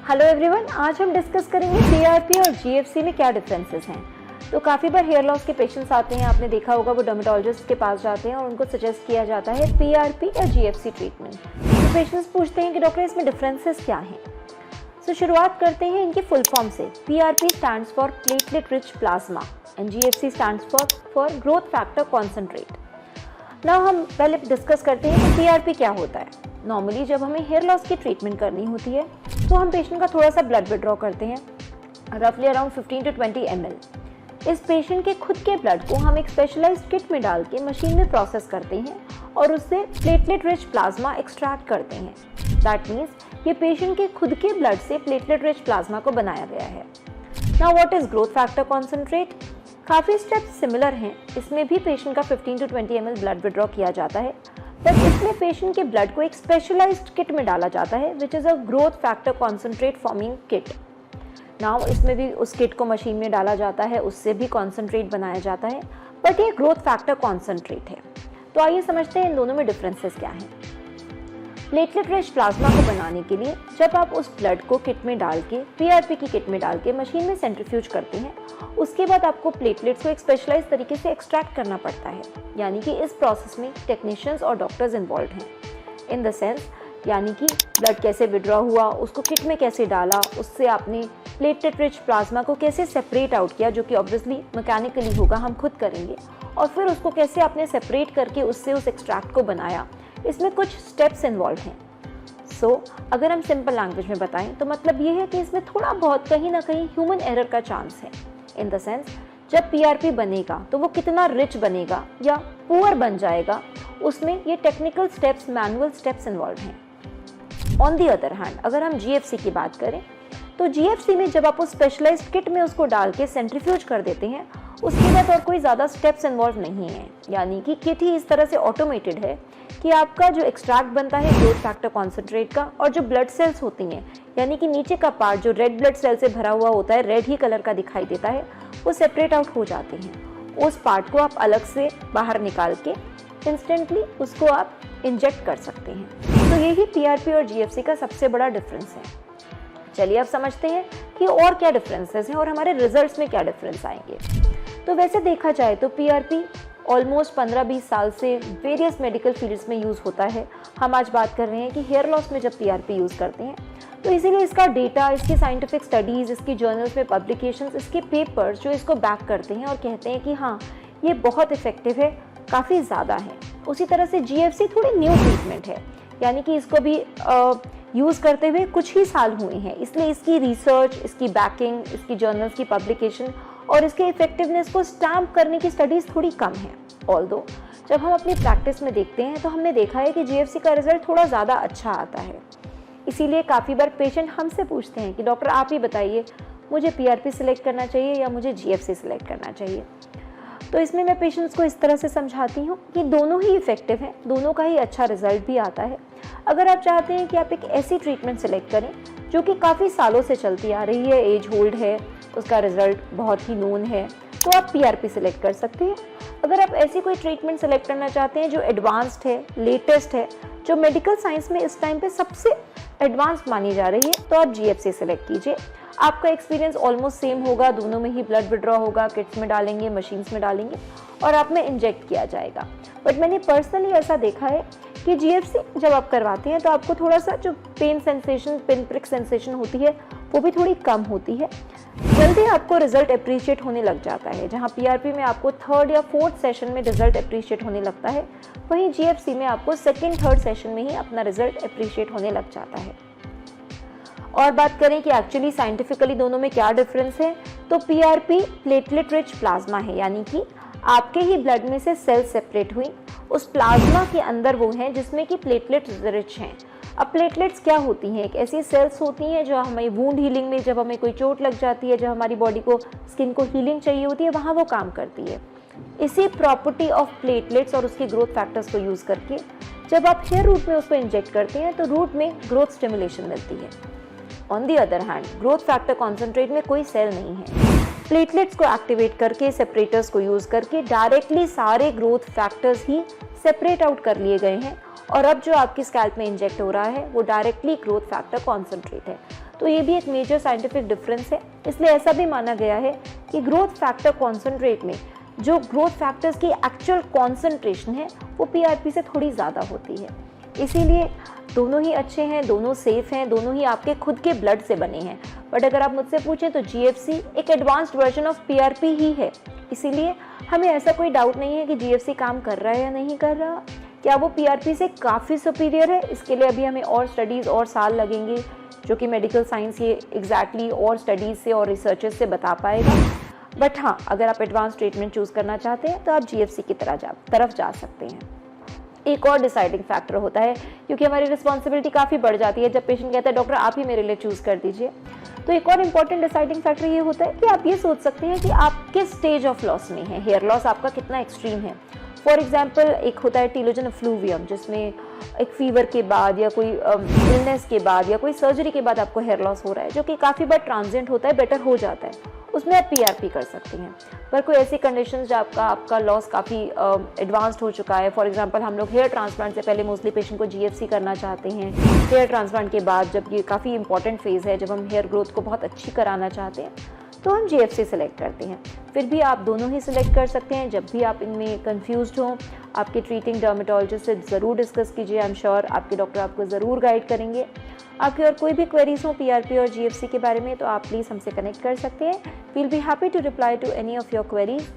Hello everyone, आज हम discuss करेंगे पीआरपी और जीएफसी में क्या डिफरेंसेस हैं। तो काफ़ी बार हेयर लॉस के पेशेंट्स आते हैं, आपने देखा होगा वो डर्मेटोलॉजिस्ट के पास जाते हैं और उनको सजेस्ट किया जाता है पीआरपी या जीएफसी ट्रीटमेंट। तो पेशेंट्स पूछते हैं कि डॉक्टर इसमें डिफरेंसेस क्या हैं। तो शुरुआत करते हैं इनकी फुल फॉर्म से। PRP stands for platelet rich plasma and GFC stands for growth factor concentrate. Now हम पहले डिस्कस करते हैं कि पीआरपी क्या होता है। नॉर्मली जब हमें हेयर लॉस की ट्रीटमेंट करनी होती है तो हम पेशेंट का थोड़ा सा ब्लड विड्रॉ करते हैं, रफली अराउंड 15 to 20 ml। इस पेशेंट के खुद के ब्लड को हम एक स्पेशलाइज्ड किट में डाल के मशीन में प्रोसेस करते हैं और उससे प्लेटलेट रिच प्लाज्मा एक्सट्रैक्ट करते हैं। दैट मीन्स ये पेशेंट के खुद के ब्लड से प्लेटलेट रिच प्लाज्मा को बनाया गया है। Now what is growth factor concentrate? काफ़ी स्टेप्स सिमिलर हैं। इसमें भी पेशेंट का 15 to 20 ml ब्लड विड्रॉ किया जाता है, बट इसमें पेशेंट के ब्लड को एक स्पेशलाइज्ड किट में डाला जाता है which is a growth factor concentrate forming kit. Now इसमें भी उस किट को मशीन में डाला जाता है, उससे भी कॉन्सेंट्रेट बनाया जाता है, बट ये ग्रोथ फैक्टर कॉन्सेंट्रेट है। तो आइए समझते हैं इन दोनों में डिफरेंसेस क्या हैं। प्लेटलेट रिच प्लाज्मा को बनाने के लिए जब आप उस ब्लड को किट में डाल के, पीआरपी की किट में डाल के मशीन में सेंट्रीफ्यूज करते हैं, उसके बाद आपको प्लेटलेट्स को एक स्पेशलाइज तरीके से एक्सट्रैक्ट करना पड़ता है। यानी कि इस प्रोसेस में टेक्नीशियंस और डॉक्टर्स इन्वॉल्व हैं। इन द सेंस, यानी कि ब्लड कैसे विड्रॉ हुआ, उसको किट में कैसे डाला, उससे आपने प्लेटलेट रिच प्लाज्मा को कैसे सेपरेट आउट किया, जो कि ऑब्वियसली मैकेनिकली होगा, हम खुद करेंगे, और फिर उसको कैसे आपने सेपरेट करके उससे उस एक्सट्रैक्ट को बनाया। इसमें कुछ स्टेप्स इन्वॉल्व हैं। सो अगर हम सिंपल लैंग्वेज में बताएं तो मतलब ये है कि इसमें थोड़ा बहुत कहीं ना कहीं ह्यूमन एरर का चांस है। इन द सेंस, जब पीआरपी बनेगा तो वो कितना रिच बनेगा या पुअर बन जाएगा, उसमें ये technical steps, manual steps involve हैं। ऑन दी अदर हैंड, अगर हम जीएफसी की बात करें तो जीएफसी में जब आप उस स्पेशलाइज्ड किट में उसको डाल के सेंट्रीफ्यूज कर देते हैं, उसके बाद और कोई ज़्यादा स्टेप्स इन्वॉल्व नहीं है। यानी कि किट ही इस तरह से ऑटोमेटेड है कि आपका जो एक्सट्रैक्ट बनता है ग्रोथ फैक्टर कॉन्सेंट्रेट का, और जो ब्लड सेल्स होती हैं, यानी कि नीचे का पार्ट जो रेड ब्लड सेल से भरा हुआ होता है, रेड ही कलर का दिखाई देता है, वो सेपरेट आउट हो जाते हैं। उस पार्ट को आप अलग से बाहर निकाल के इंस्टेंटली उसको आप इंजेक्ट कर सकते हैं। तो यही पीआरपी और जीएफसी का सबसे बड़ा डिफरेंस है। चलिए अब समझते हैं कि और क्या डिफरेंसेस हैं और हमारे रिजल्ट्स में क्या डिफरेंस आएंगे। तो वैसे देखा जाए तो पीआरपी ऑलमोस्ट 15-20 साल से वेरियस मेडिकल फील्ड्स में यूज़ होता है। हम आज बात कर रहे हैं कि हेयर लॉस में जब पीआरपी यूज़ करते हैं तो इसीलिए इसका डेटा, इसकी साइंटिफिक स्टडीज़, इसकी जर्नल्स में पब्लिकेशंस, इसके पेपर्स जो इसको बैक करते हैं और कहते हैं कि हाँ ये बहुत इफेक्टिव है, काफ़ी ज़्यादा है। उसी तरह से जीएफसी थोड़ी न्यू ट्रीटमेंट है, यानी कि इसको भी यूज़ करते हुए कुछ ही साल हुए हैं, इसलिए इसकी रिसर्च, इसकी बैकिंग, इसकी जर्नल्स की पब्लिकेशन और इसके इफेक्टिवनेस को स्टैम्प करने की स्टडीज़ थोड़ी कम है। ऑल्दो जब हम अपनी प्रैक्टिस में देखते हैं तो हमने देखा है कि जीएफसी का रिजल्ट थोड़ा ज़्यादा अच्छा आता है। इसीलिए काफ़ी बार पेशेंट हमसे पूछते हैं कि डॉक्टर आप ही बताइए, मुझे पीआरपी सिलेक्ट करना चाहिए या मुझे जीएफसी सिलेक्ट करना चाहिए। तो इसमें मैं पेशेंट्स को इस तरह से समझाती हूँ कि दोनों ही इफेक्टिव हैं, दोनों का ही अच्छा रिजल्ट भी आता है। अगर आप चाहते हैं कि आप एक ऐसी ट्रीटमेंट सेलेक्ट करें जो कि काफ़ी सालों से चलती आ रही है, एज होल्ड है, उसका रिजल्ट बहुत ही नोन है, तो आप पीआरपी सिलेक्ट कर सकते हैं। अगर आप ऐसी कोई ट्रीटमेंट सेलेक्ट करना चाहते हैं जो एडवांस्ड है, लेटेस्ट है, जो मेडिकल साइंस में इस टाइम पे सबसे एडवांस्ड मानी जा रही है, तो आप जीएफसी सिलेक्ट कीजिए। आपका एक्सपीरियंस ऑलमोस्ट सेम होगा, दोनों में ही ब्लड विड्रॉ होगा, किट्स में डालेंगे, मशीन्स में डालेंगे और आप में इंजेक्ट किया जाएगा। बट मैंने पर्सनली ऐसा देखा है कि जीएफसी जब आप करवाते हैं तो आपको थोड़ा सा जो pain sensation, pin prick sensation होती है वो भी थोड़ी कम होती है, जल्दी आपको रिजल्ट अप्रिशिएट होने लग जाता है। जहाँ पीआरपी में आपको 3rd या 4th सेशन में रिजल्ट अप्रिशिएट होने लगता है, वहीं जीएफसी में आपको 2nd, 3rd सेशन में ही अपना रिजल्ट अप्रिशिएट होने लग जाता है। और बात करें कि एक्चुअली साइंटिफिकली दोनों में क्या डिफरेंस है, तो पीआरपी प्लेटलेट रिच प्लाज्मा है, यानी कि आपके ही ब्लड में से सेल सेपरेट हुई, उस प्लाज्मा के अंदर वो हैं जिसमें कि प्लेटलेट रिच हैं। अब प्लेटलेट्स क्या होती हैं? एक ऐसी सेल्स होती हैं जो हमें वूंड हीलिंग में, जब हमें कोई चोट लग जाती है, जब हमारी बॉडी को, स्किन को हीलिंग चाहिए होती है, वहाँ वो काम करती है। इसी प्रॉपर्टी ऑफ प्लेटलेट्स और उसके ग्रोथ फैक्टर्स को यूज़ करके जब आप हेयर रूट में उसको इंजेक्ट करते हैं तो रूट में ग्रोथ स्टिमुलेशन मिलती है। On the other hand, growth factor concentrate में कोई सेल नहीं है। प्लेटलेट्स को एक्टिवेट करके, सेपरेटर्स को यूज़ करके डायरेक्टली सारे ग्रोथ फैक्टर्स ही सेपरेट आउट कर लिए गए हैं और अब जो आपकी स्कैल्प में इंजेक्ट हो रहा है वो डायरेक्टली ग्रोथ फैक्टर कॉन्सेंट्रेट है। तो ये भी एक मेजर साइंटिफिक डिफरेंस है। इसलिए ऐसा भी माना गया है कि ग्रोथ फैक्टर कॉन्सेंट्रेट में जो ग्रोथ फैक्टर्स की एक्चुअल कॉन्सेंट्रेशन है वो PRP से थोड़ी ज़्यादा होती है। इसीलिए दोनों ही अच्छे हैं, दोनों सेफ हैं, दोनों ही आपके खुद के ब्लड से बने हैं। बट अगर आप मुझसे पूछें तो GFC एक एडवांस्ड वर्जन ऑफ PRP ही है। इसीलिए हमें ऐसा कोई डाउट नहीं है कि GFC काम कर रहा है या नहीं कर रहा, क्या वो PRP से काफ़ी सुपीरियर है। इसके लिए अभी हमें और स्टडीज़ और साल लगेंगे, जो कि मेडिकल साइंस ये एग्जैक्टली और स्टडीज़ से और रिसर्चेस से बता पाएगा। बट हाँ, अगर आप एडवांस ट्रीटमेंट चूज़ करना चाहते हैं तो आप GFC की तरफ जा सकते हैं। एक और डिसाइडिंग फैक्टर होता है, क्योंकि हमारी रिस्पॉन्सिबिलिटी काफ़ी बढ़ जाती है जब पेशेंट कहता है डॉक्टर आप ही मेरे लिए चूज़ कर दीजिए। तो एक और इम्पॉर्टेंट डिसाइडिंग फैक्टर ये होता है कि आप ये सोच सकते हैं कि आप किस स्टेज ऑफ लॉस में हैं, हेयर लॉस आपका कितना एक्सट्रीम है। फॉर एग्जाम्पल एक होता है टीलोजन एफ्लूवियम, जिसमें एक फीवर के बाद या कोई इलनेस के बाद या कोई सर्जरी के बाद आपको हेयर लॉस हो रहा है, जो कि काफ़ी बार ट्रांजिएंट होता है, बेटर हो जाता है, उसमें आप PRP कर सकते हैं। पर कोई ऐसी कंडीशंस जब आपका लॉस काफ़ी एडवांस्ड हो चुका है, फॉर एग्जांपल हम लोग हेयर ट्रांसप्लांट से पहले मोस्टली पेशेंट को GFC करना चाहते हैं, हेयर ट्रांसप्लांट के बाद जब ये काफ़ी इंपॉर्टेंट फेज़ है, जब हम हेयर ग्रोथ को बहुत अच्छी कराना चाहते हैं, तो हम GFC सेलेक्ट करते हैं। फिर भी आप दोनों ही सिलेक्ट कर सकते हैं। जब भी आप इनमें कंफ्यूज्ड हों, आपके ट्रीटिंग डर्मेटोलॉजिस्ट से ज़रूर डिस्कस कीजिए। आई एम श्योर आपके डॉक्टर आपको ज़रूर गाइड करेंगे। आपकी और कोई भी क्वेरीज हो PRP और GFC के बारे में तो आप प्लीज़ हमसे कनेक्ट कर सकते हैं। We'll be happy to reply to any of your queries.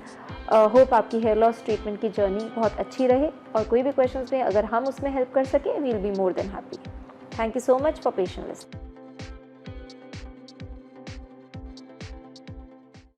Hope आपकी हेयर लॉस ट्रीटमेंट की जर्नी बहुत अच्छी रहे, और कोई भी क्वेश्चंस में अगर हम उसमें हेल्प कर सकें, we'll be more than happy. Thank you so much for patient listening.